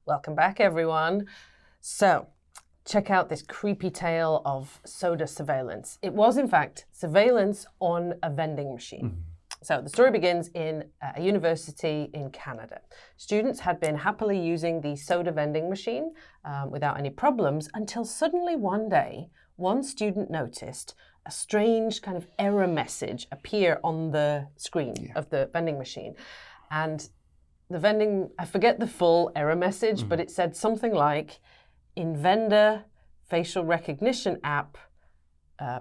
Welcome back, everyone. So, check out this creepy tale of soda surveillance. It was, in fact, surveillance on a vending machine. So the story begins in a university in Canada. Students had been happily using the soda vending machine without any problems until suddenly one day, one student noticed a strange kind of error message appear on the screen of the vending machine. And I forget the full error message, but it said something like, in vendor facial recognition app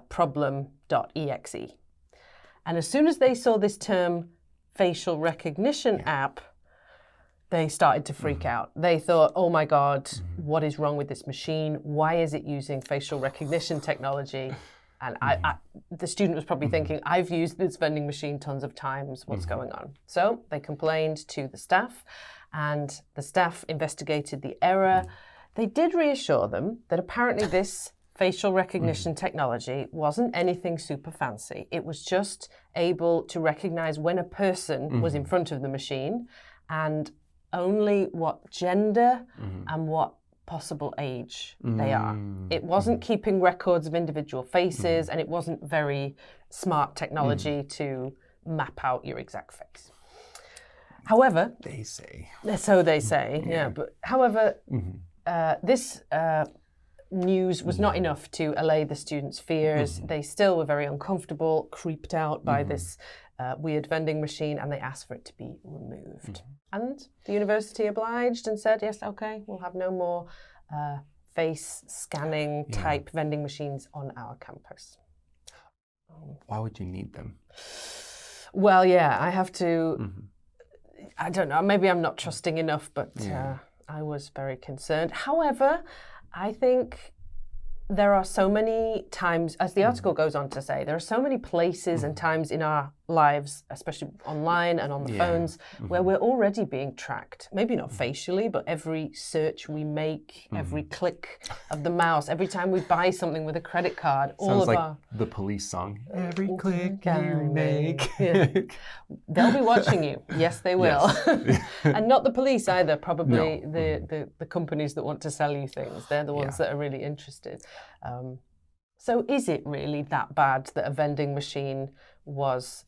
problem.exe. And as soon as they saw this term facial recognition app, they started to freak out. They thought, oh my God, what is wrong with this machine? Why is it using facial recognition technology? And the student was probably thinking, I've used this vending machine tons of times. What's going on? So they complained to the staff, and the staff investigated the error. They did reassure them that apparently this facial recognition technology wasn't anything super fancy. It was just able to recognize when a person was in front of the machine and only what gender and what possible age they are. It wasn't keeping records of individual faces, and it wasn't very smart technology to map out your exact face. However, they say. So they say, but however, this news was not enough to allay the students' fears. They still were very uncomfortable, creeped out by this weird vending machine, and they asked for it to be removed. And the university obliged and said, yes, okay, we'll have no more face scanning type vending machines on our campus. Why would you need them? Well, I have to, I don't know, maybe I'm not trusting enough, but I was very concerned. However, I think there are so many times, as the article goes on to say, there are so many places and times in our lives, especially online and on the phones, where we're already being tracked. Maybe not facially, but every search we make, every click of the mouse, every time we buy something with a credit card, all Sounds of like the Police song. Every click you make. They'll be watching you. Yes, they will. Yes. And not the police either, probably the companies that want to sell you things. They're the ones that are really interested. So is it really that bad that a vending machine was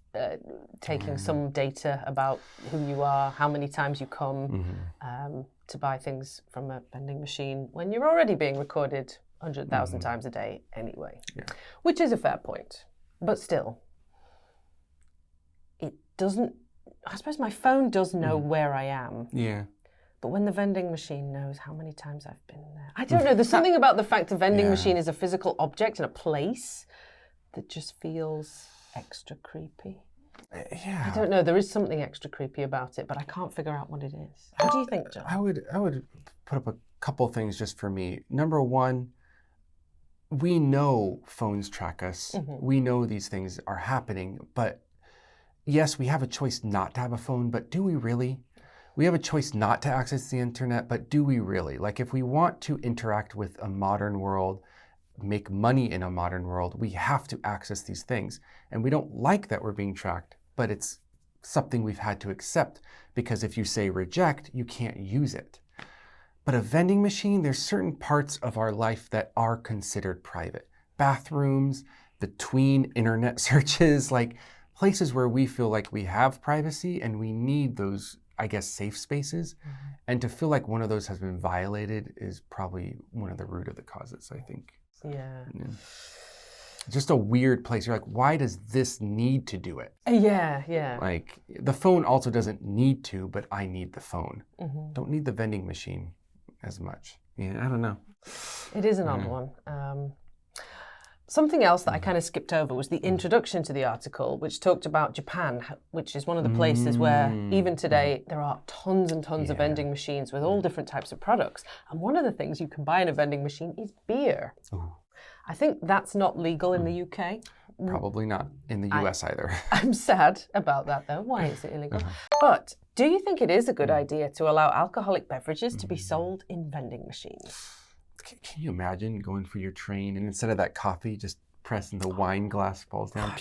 taking some data about who you are, how many times you come to buy things from a vending machine when you're already being recorded 100,000 times a day anyway? Which is a fair point. But still, it doesn't, I suppose my phone does know where I am. Yeah. But when the vending machine knows how many times I've been there, I don't know. There's something about the fact a vending machine is a physical object in a place that just feels extra creepy. Yeah. I don't know. There is something extra creepy about it, but I can't figure out what it is. How do you think, John? I would put up a couple things just for me. Number one, we know phones track us. We know these things are happening, but yes, we have a choice not to have a phone, but do we really? We have a choice not to access the internet, but do we really? Like, if we want to interact with a modern world, make money in a modern world, we have to access these things. And we don't like that we're being tracked, but it's something we've had to accept, because if you say reject, you can't use it. But a vending machine, there's certain parts of our life that are considered private. Bathrooms, between internet searches, like places where we feel like we have privacy and we need those, I guess, safe spaces. And to feel like one of those has been violated is probably one of the root of the causes, I think. Yeah. Just a weird place. You're like, why does this need to do it? Yeah. Like, the phone also doesn't need to, but I need the phone. Don't need the vending machine as much. Yeah, I don't know. It is an odd one. Something else that I kind of skipped over was the introduction to the article, which talked about Japan, which is one of the places where even today there are tons and tons of vending machines with all different types of products. And one of the things you can buy in a vending machine is beer. Ooh. I think that's not legal in the UK. Probably not in the US either. I'm sad about that, though. Why is it illegal? But do you think it is a good idea to allow alcoholic beverages to be sold in vending machines? Can you imagine going for your train and instead of that coffee, just pressing the wine glass falls down?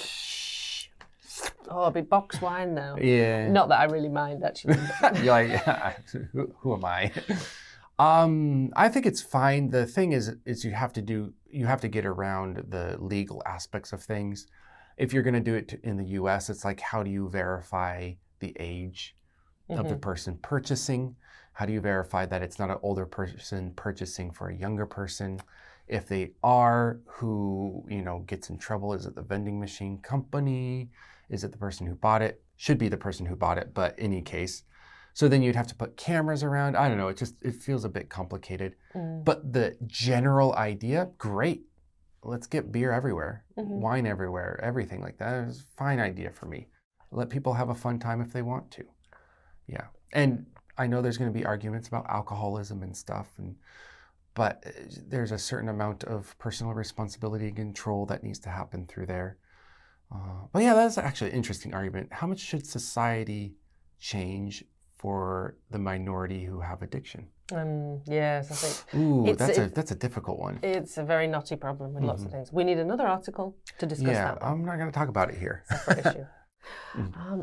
Oh, it'll be box wine now. Yeah. Not that I really mind, actually. You're like, who am I? I think it's fine. The thing is you have to get around the legal aspects of things. If you're going to do it in the US, it's like, how do you verify the age of the person purchasing? How do you verify that it's not an older person purchasing for a younger person? If they are, who, gets in trouble? Is it the vending machine company? Is it the person who bought it? Should be the person who bought it, but any case. So then you'd have to put cameras around. I don't know, it feels a bit complicated. But the general idea, great. Let's get beer everywhere, wine everywhere, everything like that. It's a fine idea for me. Let people have a fun time if they want to. Yeah. And I know there's going to be arguments about alcoholism and stuff, but there's a certain amount of personal responsibility and control that needs to happen through there. But yeah, that's actually an interesting argument. How much should society change for the minority who have addiction? Yes, I think. Ooh, that's a difficult one. It's a very knotty problem with lots of things. We need another article to discuss that. Yeah, I'm not going to talk about it here. Separate issue.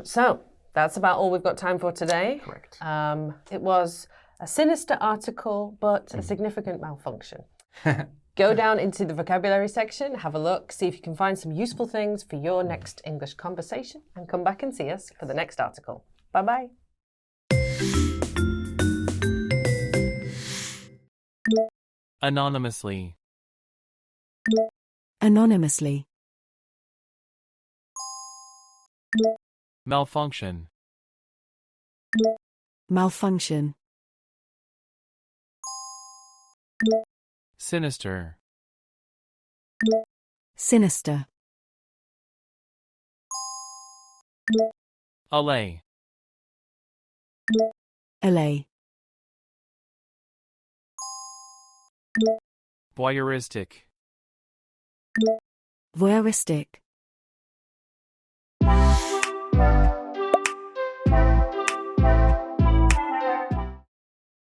So that's about all we've got time for today. Correct. It was a sinister article, but a significant malfunction. Go down into the vocabulary section, have a look, see if you can find some useful things for your next English conversation, and come back and see us for the next article. Bye-bye. Anonymously. Anonymously. Malfunction. Malfunction. Sinister. Sinister. Allay. Allay. Voyeuristic. Voyeuristic.